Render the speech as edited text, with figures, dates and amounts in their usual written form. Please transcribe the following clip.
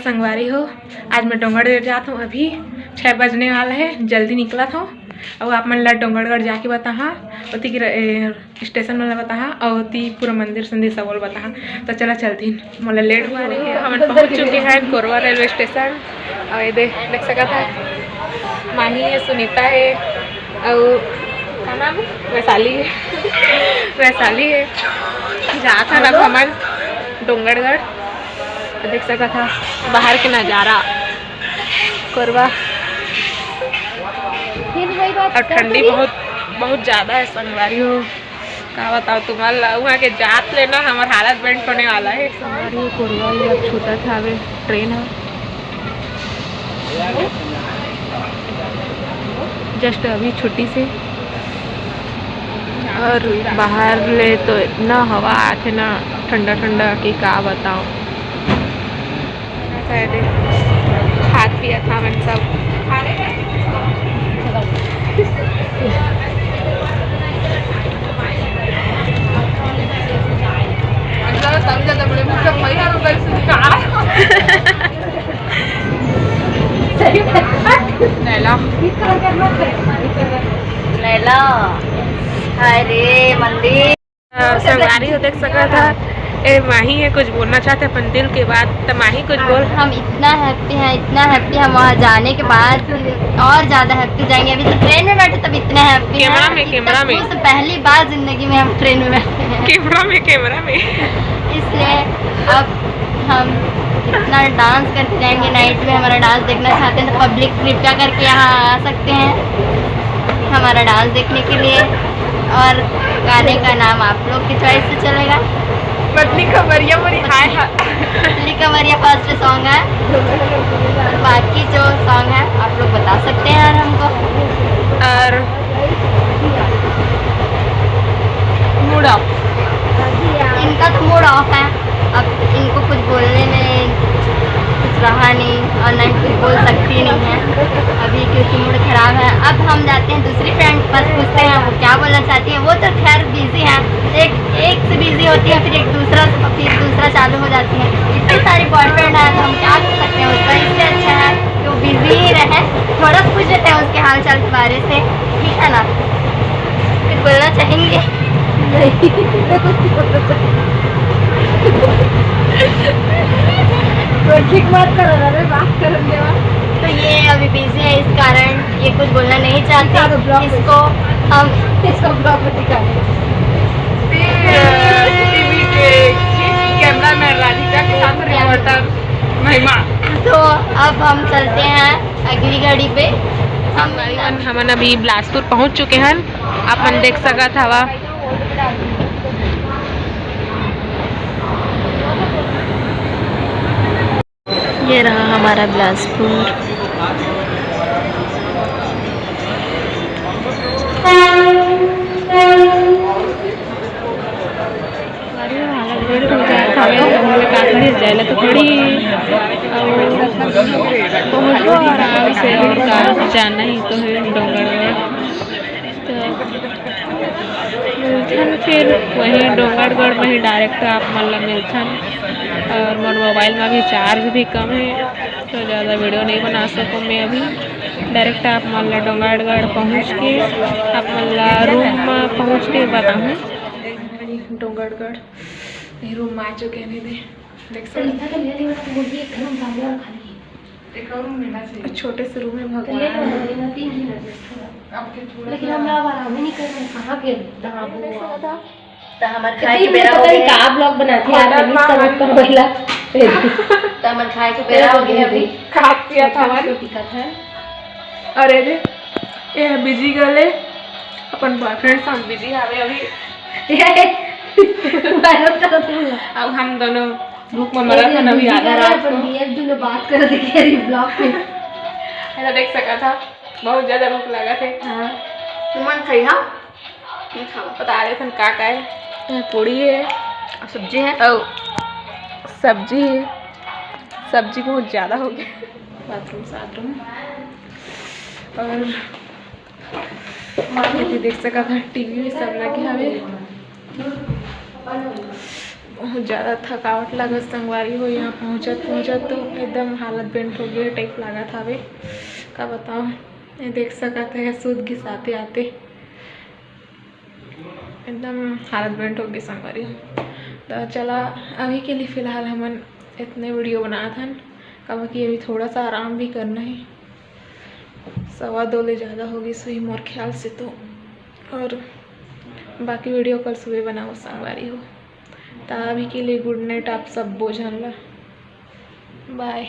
संगवारी हो। आज मैं डोंगरगढ़ जाता हूँ। अभी 6 बजने वाला है, जल्दी निकला था और आप मन ला डोंगरगढ़ जाके बताहा ओती की स्टेशन में बता और ओती पूरा मंदिर संदिर सब बता। तो चला चलती मतलब लेट हुआ रही है। हम पहुँच चुके हैं कोरबा रेलवे स्टेशन। और ये देख सका था माही है, सुनीता है और क्या नाम है, वैशाली है वैशाली है। जा था ना हमार डोंगरगढ़। तो देख सका था बाहर के नज़ारा कोरबा। और ठंडी बहुत ज़्यादा है संगवारी हो। क्या बताओ तुम्हारा वहाँ के जात लेना हमारा हालत बेंट होने वाला है। संगवारी हो कोरबा ये छोटा था अभी ट्रेन है जस्ट अभी छुट्टी से। और बाहर ले तो इतना हवा आते ना ठंडा ठंडा कि क्या बताओ। हाथ पिया था मैंने सब। लैला अरे मंदिर संगवारी हो देख सका था। ए माही है कुछ बोलना चाहते अपन दिल के बात। तो माही कुछ बोल। हम इतना हैप्पी हैं हम वहाँ जाने के बाद और ज़्यादा हैप्पी जाएंगे। अभी तो ट्रेन में बैठे तब इतना हैप्पी कैमरा में पहली बार जिंदगी में हम ट्रेन में बैठे हैं। कैमरा में इसलिए अब हम इतना डांस करते जाएंगे। नाइट में हमारा डांस देखना चाहते हैं तो पब्लिक कृपया करके यहाँ आ सकते हैं हमारा डांस देखने के लिए। और गाने का नाम आप लोग की चॉइस से चलेगा। पतली कमरिया फर्स्ट सॉन्ग है। बाकी जो सॉन्ग है आप लोग बता सकते हैं यार हमको। और मूड ऑफ इनका तो मूड ऑफ है। अब इनको कुछ बोलने में कुछ रहा नहीं और ना कुछ बोल सकती नहीं है अभी क्योंकि मूड खराब है। अब हम जाते हैं दूसरी फ्रेंड के पास, पूछते हैं वो क्या बोलना चाहती है। वो तो खैर बिजी है, एक से बिजी होती है फिर दूसरा चालू हो जाती है। इतनी सारी बॉयफ्रेंड है तो हम क्या कर सकते हैं उसका। इससे अच्छा है कि वो बिजी ही रहे। थोड़ा पूछ लेते हैं उसके हाल चाल के बारे से, ठीक है ना। फिर बोलना चाहेंगे ठीक बात करो। तो ये अभी बिजी है इस कारण ये कुछ बोलना नहीं चाहते। इसको ब्लॉग में दिखाएंगे। कैमरामैन राधिका के साथ रिपोर्टर महिमा। तो अब हम चलते हैं अगली गाड़ी पे। हम अभी बिलासपुर पहुंच चुके हैं। अपन देख सका था ये रहा हमारा बिलासपुर। जाए तो थोड़ी पहुँचो आराम से और जाना ही तो है डोंगरगढ़। तो मिलथन फिर वहीं डोंगरगढ़ में ही डायरेक्ट आप मतलब मिलथन। और मोर मोबाइल में अभी चार्ज भी कम है तो ज़्यादा वीडियो नहीं बना सकूँ मैं अभी। डायरेक्ट आप मतलब डोंगरगढ़ पहुँच के आप मतलब रूम में पहुँच के बताऊँ। डोंगरगढ़ रूम में आ चुके हैं। देख सकते छोटे से रूम में भगवान लेकिन हम आराम ही नहीं कर रहे कहाँ के तो हमारे खाए के बेरा हो गया। का ब्लॉग बनाती है आप सब पर महिला तो हमारे खाए के बेरा हो गया अभी खा पिया था है। अरे रे ये बिजी गले अपन बॉयफ्रेंड संग बिजी आवे अभी। अब हम दोनों भूख में मरा था अभी आधा रात को। ये बात कर देखिए ब्लॉग में ऐसा देख सका था बहुत ज्यादा भूख लगा थे। हां तुमन खइहा बता रहे थे का है। पूड़ी है और सब्जी है और सब्जी है। सब्जी बहुत ज़्यादा हो गया। बाथरूम और देख सका था टीवी में सब लगे हमें। बहुत ज़्यादा थकावट लागत संगवारी हो। यहाँ पहुँचत तो एकदम हालत बेंट हो गई टाइप लगा था। वे का बताओ, ये देख सकते हैं सूद घिसाते आते एकदम हालत बेंट हो गई संगवारी। तो चला अभी के लिए फ़िलहाल हमन इतने वीडियो बनाया था, कब कि अभी थोड़ा सा आराम भी करना है। 2:15 ले ज़्यादा होगी सही मोर ख्याल से तो, और बाकी वीडियो कल सुबह बनाओ संगवारी हो। तो अभी के लिए गुड नाइट आप सब बोझन ला, बाय।